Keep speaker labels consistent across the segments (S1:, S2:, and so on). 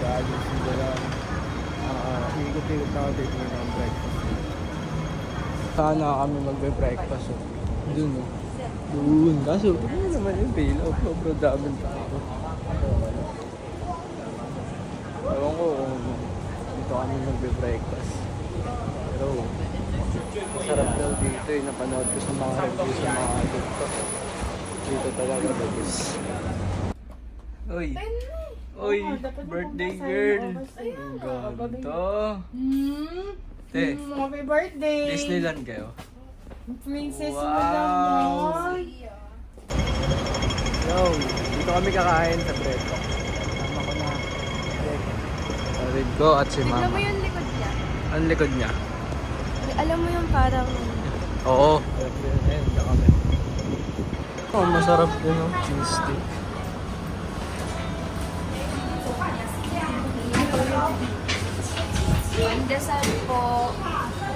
S1: mag-aagos nila lang. Ikot-ikot na ako dito ng breakfast. Sana kami magbe-breakfast. Dun Dun. Kaso, ano naman yung bailout? Sobrang daming tao. Ewan ko kung dito kami magbe-breakfast. Pero, masarap daw dito eh. Napanood ko sa mga reviews sa mga TikTok. Dito talaga bagis. Uy! Uy! Birthday girl! Ang ganda!
S2: Happy birthday!
S1: Disneyland kayo?
S2: Princess
S1: Wow.
S2: mo naman!
S1: Yo! Dito kami kakain sa Breto. Tama ko na. Sarid ko at si
S3: Tignan mo
S1: Mama.
S3: yung likod niya.
S1: Ang likod niya?
S3: Alam mo yung parang...
S1: Oo. Ayun, kami. Oh, masarap din yung cheese stick.
S3: Pandesal po.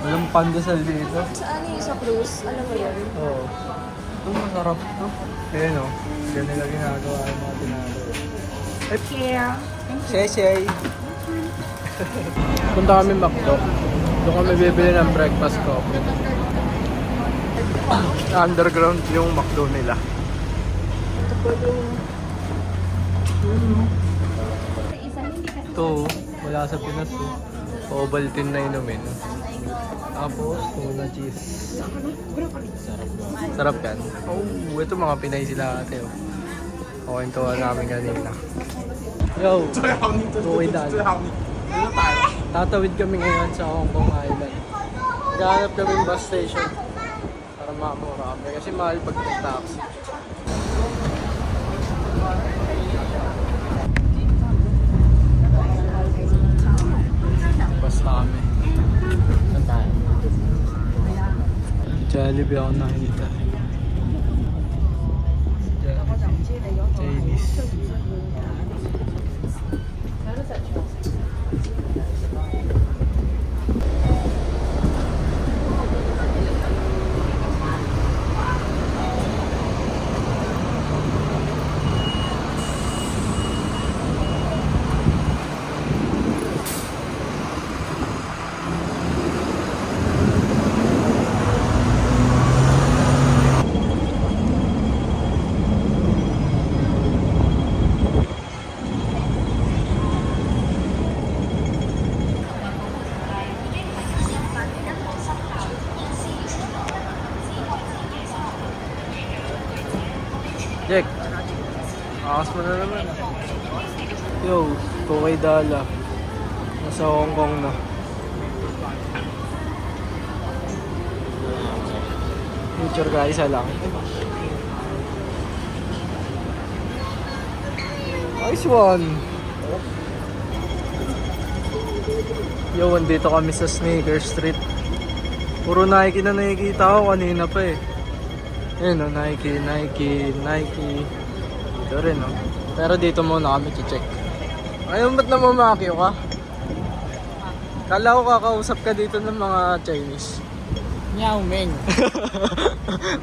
S1: Walang pandesal dito.
S3: Sa ano yung sa cruise? Alam mo yun?
S1: Oo. Ito masarap to. Ayan o. Ganyan nila ginagawa yung mga tinalo. Ay,
S3: Yeah.
S1: Shay. Punta kami McDo. Doon kami bibili ng breakfast coffee. Underground yung McDo nila. Ito, wala sa Pinas eh. Ovaltine na inumin. Tapos, tuna cheese. Sarap yan. Oh, ito mga Pinay sila ate. Oh. Kuwentuhan namin kanina. Yo, okay dahil. Tatawid kami ngayon sa Hong Kong Island. Naghahanap kami ng bus station para makamura kami kasi mahal pag nag-taxi. Basta kami. Saan tayo? Jollibee ako nakita. Chinese. Jack, akas mo na naman. Yo, Kokay Dala. Nasa Hong Kong na. Future ka, isa lang. Nice one! Yo, andito kami sa Sneaker Street. Puro Nike na nakikita ko kanina pa eh. Ayun o, Nike. Ito rin o. Pero dito muna kami check. Ayun, ba't namamakyo ka? Kala ko kakausap ka dito ng mga Chinese.
S2: Meow Ming!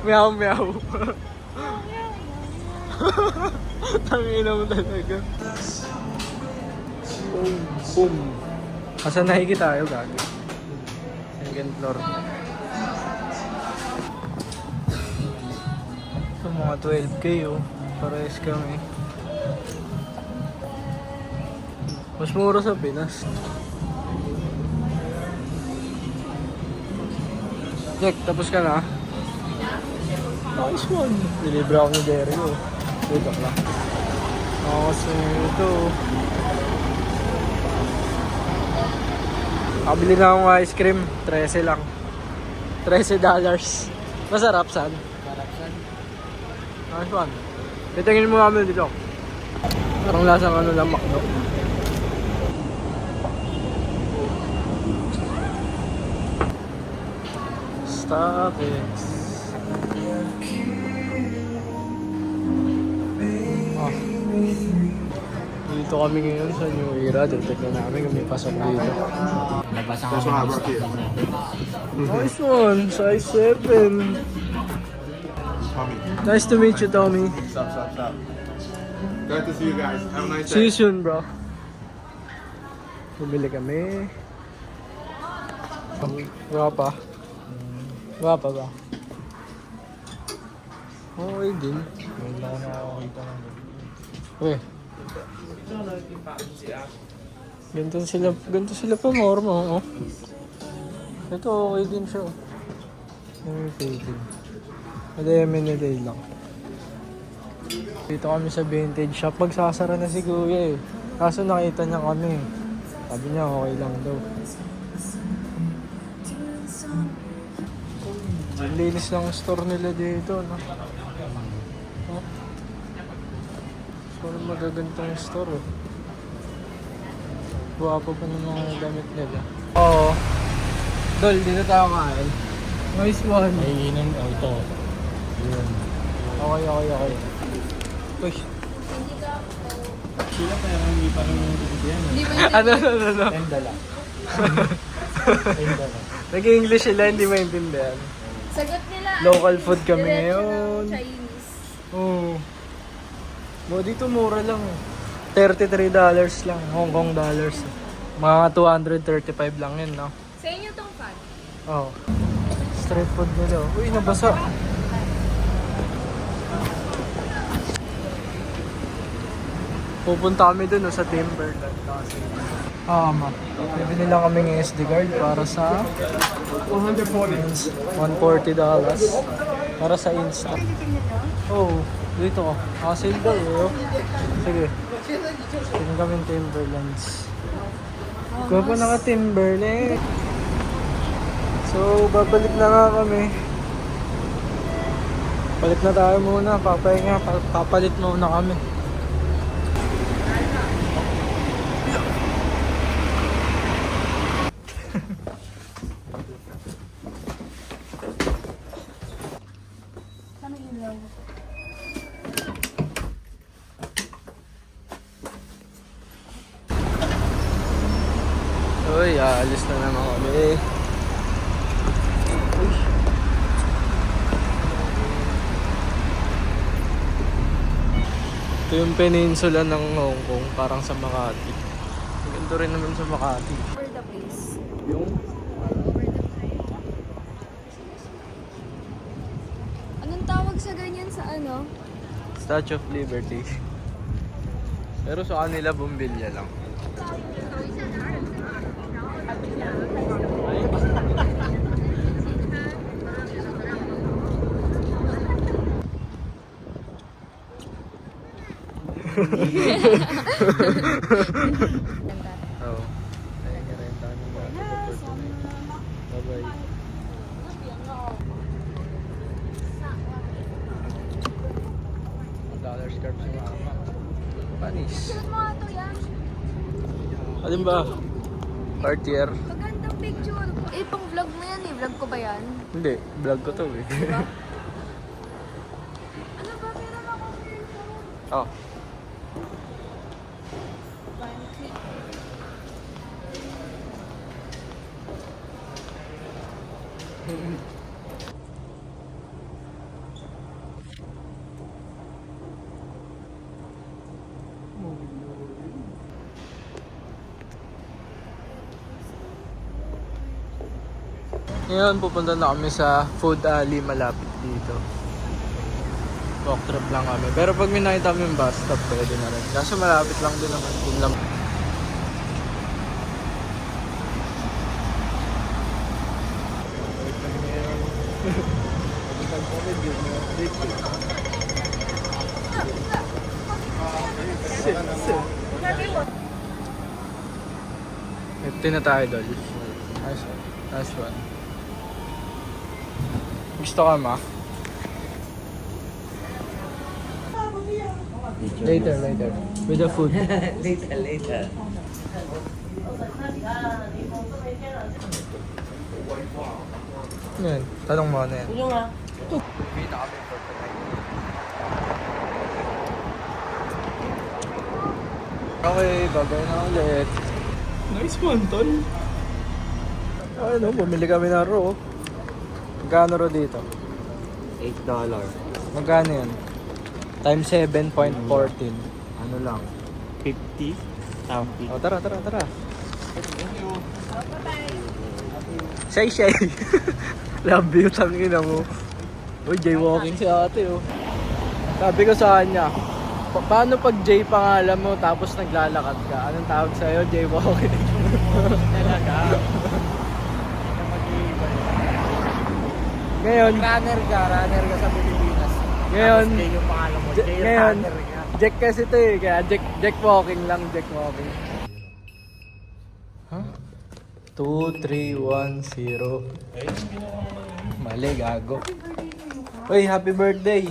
S1: Meow meow. Tangina mo talaga. Boom. Asa Nike tayo, gago. Second floor. Ito mga 12k oh. Parehas kami. Mas mura sa Pinas. Jack, tapos ka na? Nice one. Dilibre ako ni Derry oh. Dito lang. Kasi ito. Kabili na akong ice cream. 13 lang. $13. Masarap saan? Nice one. Titingin mo kami dito. Parang lasang ano lang, McDo. Stop it. Oh. Dito kami ngayon sa New Era. Tignan namin kung may pasok dito. Nice one. Size 7. Nice to meet you, Tommy.
S4: Stop. Glad to see you guys. Have a nice
S1: See
S4: day.
S1: you soon, bro. Bumili kami. Guwapa. Guwapa ba? Okay din.
S4: Wala na ako kita ng
S1: Uy. Ganito sila pa mo. Oh. Ito okay din siya. Okay din. Day lang. Dito kami sa vintage shop. Magsasara na si Kuya eh. Kaso nakita niya kami. Sabi niya okay lang daw. Ang linis ng store nila dito, no? Oh. So, magagantong store, oh. Guwapo pa ng mga damit nila. Oo. Dol, dito tayo kain. Nice one.
S4: Ay, inom. Oh, ito. Yun.
S1: Okay. Uy.
S4: Sila pa yung hindi pa rin yan.
S1: Ano?
S4: Tendala. Tendala.
S1: Nag-English sila, hindi maintindihan.
S3: Sagot nila.
S1: Local food kami
S3: diretso
S1: ngayon.
S3: ng Chinese.
S1: Oo. Dito mura lang. $33 lang, Hong Kong dollars. Mga 235 lang yun, no?
S3: Sa inyo tong fan?
S1: Oo. Street food nila. Uy, nabasa. Pupunta kami dun sa Timberland kasi. Ma. Bibili lang kaming SD card para sa $140 para sa Insta. Oh, dito ko. Sale daw eh. Sige. Tingin kami Timberlands. Kuha pa naka Timberland. So, babalik na nga kami. Palit na tayo muna. Papalit muna kami. Uy, aalis na naman kami. Uy. Ito yung peninsula ng Hong Kong, parang sa Makati. Ganito rin naman sa Makati.
S3: For the place.
S1: Yung
S3: Anong tawag sa ganyan sa ano?
S1: Statue of Liberty. Pero sa kanila, bumbilya lang. Oo. Kaya nga rin tayo ng bye-bye. Dollar scarf si mama. Panis. Alin ba? Cartier?
S3: Magandang picture. Eh, pang vlog mo yan eh. Vlog ko ba yan?
S1: Hindi, vlog ko to eh.
S3: Ano ba? Meron akong earphone.
S1: Oh. Ngayon pupunta na kami sa food alley malapit dito. Walk trip lang kami. Pero pag may nakita kami yung bus stop, pwede na rin. Kaso malapit lang din naman. Yun lang. Ito na tayo, Dol. Nice one. Nice one. Gusto ka, ma? Later. With the food.
S5: Later.
S1: Yan. Tanong mo na yan.
S5: Ano nga?
S1: Kita kami for tonight. Okay, babay na ulit.
S4: Nice one, tol.
S1: Ano, bumili kami ng raw. Magkano raw dito?
S5: $8.
S1: Magkano yan? Times 7.14.
S5: Ano lang? 50? 50.
S1: O, tara. Shay. Love you, tangina mo. Uy, jaywalking si ate, oh. Sabi ko sa kanya, paano pag Jay pangalan mo tapos naglalakad ka? Anong tawag sa'yo? Jaywalking.
S2: Talaga.
S1: Ngayon,
S2: Runner ka sa Pilipinas.
S1: Ngayon,
S2: Tapos Jay yung pangalan mo. Jay
S1: ngayon,
S2: Runner ka.
S1: Jack kasi ito eh, kaya Jack walking lang, Jack walking. Huh? 2, 3, 1, 0. Mali, gago. Uy, happy birthday!